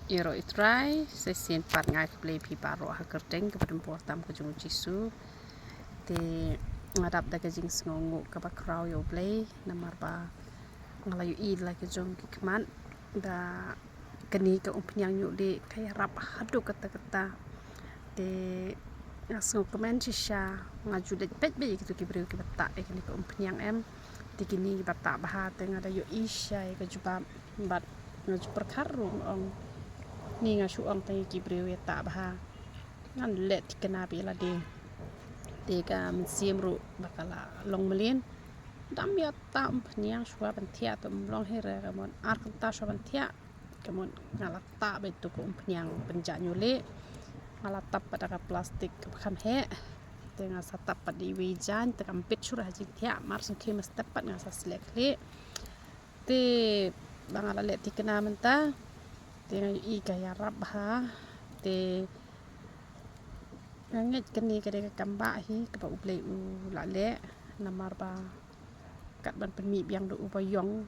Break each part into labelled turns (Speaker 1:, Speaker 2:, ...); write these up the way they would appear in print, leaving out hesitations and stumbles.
Speaker 1: Iro itrai sesin pat ngai play pi paro ha kerteng ke pedem tam ke jung jisu te ngadap da ke jing sngongu ke ba kraw yo play namar ba ngalayu I la ke jung ki kman da keni ke umpnyang yu de kaya rap hadu kata-kata te ngasung komen shisha ngaju de pet be gitu ki breu ki bata e keni ke umpnyang em tikini bata bah te ngada yo isha ke juba bat ngaju perkarung ong ni ngashu ong te ki breu ya ta bah ngan let kena bi la de ka min sim ru bakala long melin dam ya ta umpnyang shwa bantia to long here ka mon ar ta shwa bantia kemun ngala ta be tu ko umpnyang penja nyule ngala tap pada ka plastik kan he tengah satap pada wijan tekampit surah jitia mar sung ke mas tepat ngasa selek le te bangala le tikena menta tengah I kaya rap ha te nganget keni kade ka kamba hi ka uble u la le namar ba kat ban penmi biang do upayong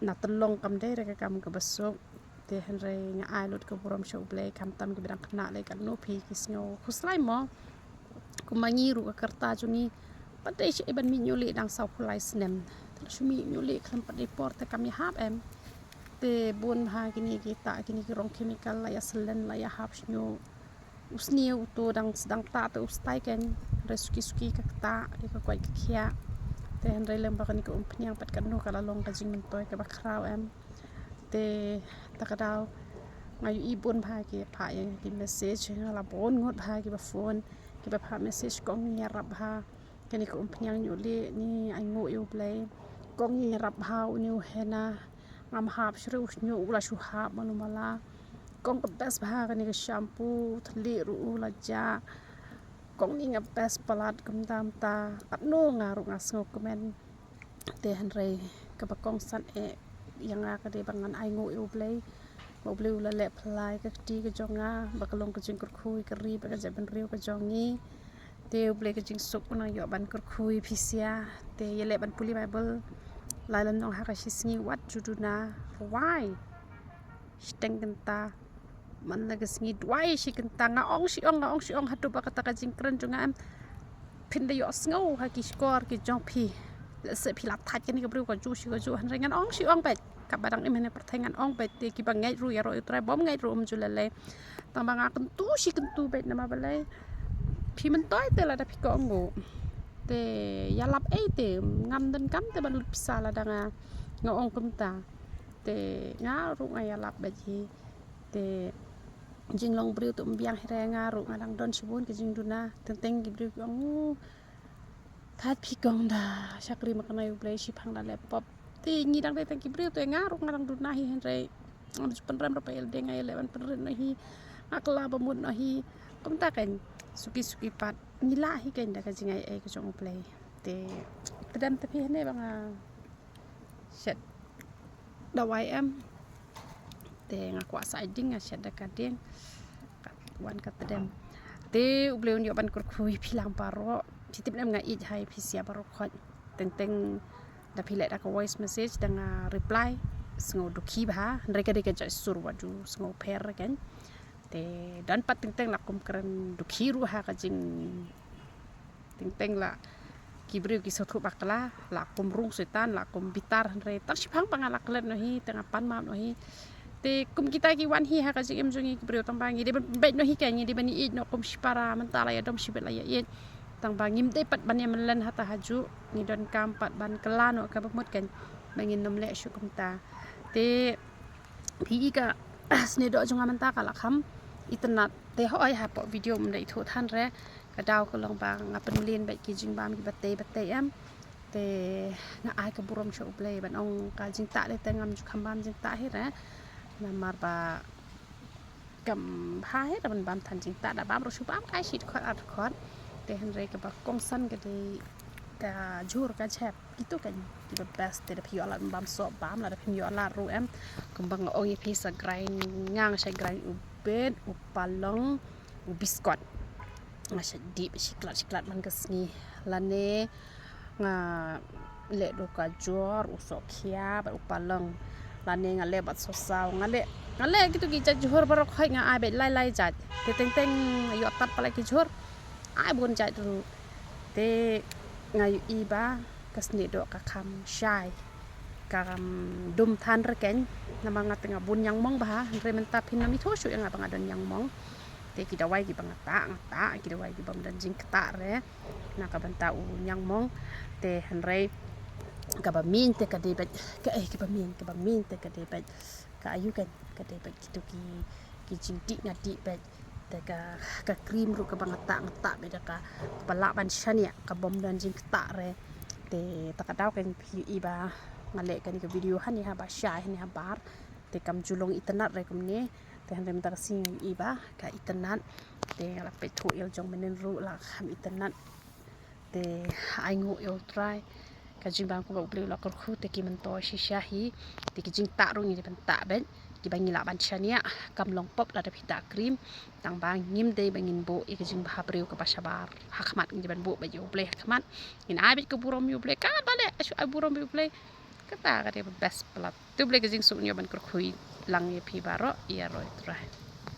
Speaker 1: na telong kam de ka kam ka besok te henre nga ai lut ka borom show play kam tam ki bidang kena le kan no phi kisngo khuslai mo kumangi ru ka kerta juni padai shi ban mi nyuli dang sau khulai snem shumi nyuli kham padai por te kam ya hab em te bun ha kini kita kini ki rong chemical la ya selen la ya hab snyo usni uto dang sedang ta te ustai ken resuki suki ka ta ka kwai ka khia te henre lem ba kani ko umpnyang pat kan no kala long ka jing men toy ka ba kraw em te takadaw ngayu ibon bha ki pha yang ki message ngala bon ngot bha ki ba phone ki ba pha message kong ni rap bha kani ko umpnyang nyuli ni ai ngo yo play kong ni rap bha uni hena ngam hap shru nyu ula shu ha manumala kong ka best bha kani ka shampoo thli ru la ja kong ni nga best palat kum tam ta at no nga ru nga sngo komen te henre ka ba kong san e yang ka de bangan ai ngo yo play mo blue la le plai ka ti ka jonga bakalong ka jing kur khui ka ri ba ka jaban riu ka jongi te play ka jing sok na yo ban kur khui phisia te ye le ban puli bible lai lan nong ha ka shisngi wat juduna why steng kenta man la ka sngi why shi kenta nga ong shi ong hatu ba ka ta ka jing kren jonga am phin de yo sngo ha ki skor ki jong phi se phi la that ke ni ka bru ka ju shi ka ju han rengan ong shi ong ba ka badang imene pertengan ong ba te ki bangai ru ya ro utrai bom ngai ru julale tang banga kentu shi kentu ba nama balai phi men toy te la da phi ko ngo te ya lap e te ngam den kam te ban pisa la danga nga ong kum ta te nga ru nga ya lap ba ji te jing long bru tu mbiang here nga ru nga dang don shibun ke jing duna teng ki bru ong that phi kong da shakri makana yu play shi phang da laptop ti ngi dang de tang ki bru tu nga ru nga dang duna hi henre am ju penram ra pel de nga 11 penren na hi akla ba mun na hi kum ta kan suki pat nila hi ken da ka jingai e ka jong play te tedam te phi ne banga shet da wai em te nga kwa sai ding a shet da ka ding wan ka tedam te uble un yo ban kur khui philang paro pitip nem nga I hai phi sia paro khot teng da phi le da ka voice message da nga reply sngo do ki ba reka de ka ja sur wa du sngo per ken te dan pat teng la kum kran du ki ru ha ka jing teng la ki bru ki sothu bakla la kum rung setan la kum bitar re tak sipang pangala klet no hi teng pan ma no hi te kum kita ki wan hi ha ka jing em jungi ki bru tang bangi de be no hi ka ni de bani I no kum sipara mentala ya dom sibet la ya ye tang bangim de pat ban ya melan hata haju ni don kam pat ban kelano ka bamut kan bangin nom le shu kum ta te phi ka sne do jonga menta kala kham itnat te ho ai ha po video mun dai thu than re ka daw ko long bang ngapen lin ba ki jing bam ki batte am te na ai ka burom sho play ban ong ka jing ta le te ngam ju kham bam jing ta he ra na mar ba kam ha he ban bam than jing ta da bam ro shu bam kai shit khot at khot te hen re ka ba kong san ka de ka jur ka chep itu kan the best te phi ala bam so bam la phi yo ala ru em kumbang o ye phi sa grind ngang sa grind ubet upalong ubiskot nga sa deep siklat man ka sngi lane nga le do ka jor usok khia ba upalong lane nga le bat so saw nga le ngale gitu kita johor baru khai nga ai bet lai jat te teng ayu atat pala ki johor ai bun jat ru te ngayu iba kasni do ka kham shai karam dum than reken namanga tengah bun yang mong bah re menta phin nami thosu yang abang adon yang mong te kita wai ki bang ta kita wai ki bam dan jing kta re na ka banta u yang mong te hanre ka ba min te ka de bet ka ba min te ka de bet ka ayu kan ka de bet gitu ki jing ti ngati bet te ka krim ru ka bang ta be ka pala ban shania ka bom dan jing kta re te takadaw kan pi iba ngale kan ke video hani ha ba sha hani ha bar te kam julong itanat re kumne te han rem tar sing iba ka itanat te la pe thu il jong menen ru la kham itanat te ai ngo il try ka jing bang ko ble la kor khu te ki man to shi shahi te ki jing ta ru ni ban ta ben ki bang la ban shania kam long pop la da pita krim tang bang ngim de bangin bo e ki jing ba breu ka pashabar ha khmat ngi ban bo ba yo ble khmat in abit ko burom yo ble ka bale asu burom yo ble kata kata best pelat tu boleh kejing suknya ban kerkhui lang ye pi baro ia roi trai